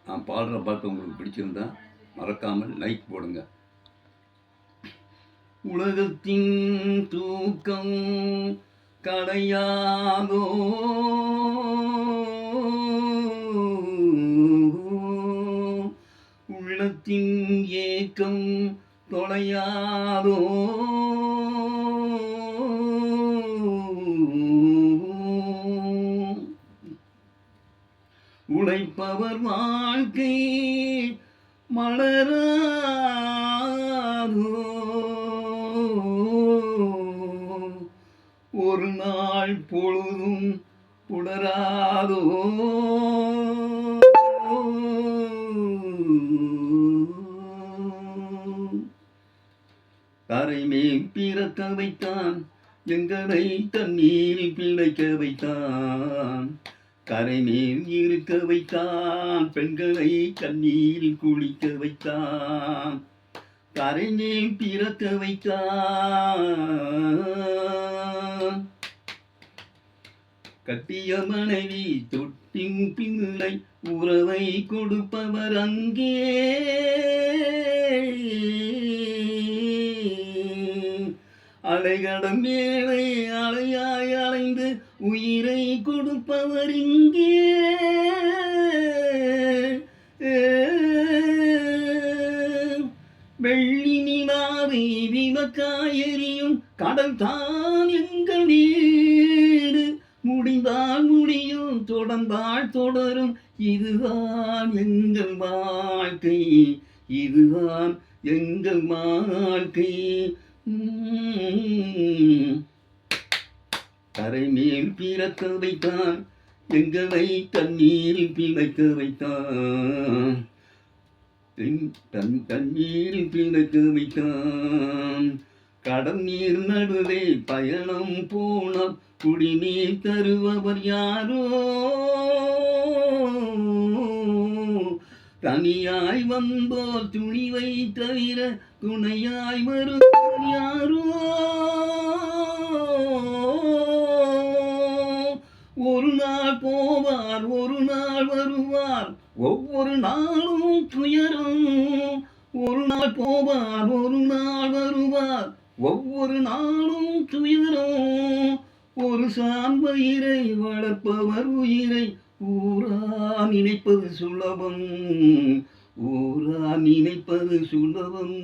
நான் பாடுற பாட்டு உங்களுக்கு பிடிச்சிருந்தா மறக்காமல் லைக் போடுங்க. உலகத்தின் தூக்கம் களையாதோ, உள்ளத்தின் ஏக்கம் தொலையாதோ, உழைப்பவர் வாழ்க்கை மலராதோ, ஒரு நாள் பொழுதும் புடராதோ, கரைமேல் பிறக்க வைத்தான் எங்களை தண்ணீரில் பிழைக்க வைத்தான், கரைமேல் இருக்க வைத்தான் பெண்களை கண்ணீரில் குளிக்க வைத்தான், கரைமேல் பிறக்க வைத்தான். கட்டிய மனைவி தொட்டின் பிள்ளை உறவை கொடுப்பவர் அங்கே, அலைகடம் மேலே அலையாய் அலைந்து உயிரை கொடுப்பவர் இங்கே, வெள்ளி நிலாவை விளக்காயெறியும் கடல் தான் எங்கள் வீடு, முடிந்தால் முடியும் தொடர்ந்தால் தொடரும், இதுதான் எங்கள் வாழ்க்கை, இதுதான் எங்கள் வாழ்க்கை. கரைமேல் பிறக்க வைத்தான் எங்களை தண்ணீரில் பிழைக்க வைத்தான், தண்ணீரில் பிழைக்க வைத்தான், கடல் நீர் நடுவே பயணம் போனோம் குடிநீர் தருபவர் யாரோ, தனியாய் வந்தோர் துணிவை தவிர துணையாய் வருவர் யாரோ, ஒரு நாள் போவார் ஒரு நாள் வருவார் ஒவ்வொரு நாளும் துயரம், ஒரு நாள் போவார் ஒரு நாள் வருவார் ஒவ்வொரு நாளும் துயரம், ஒரு சாம்பயிரை வளர்ப்பவர் உயிரை ஊரா நினைப்பது சுலபம், ஊரா நினைப்பது சுலபம்.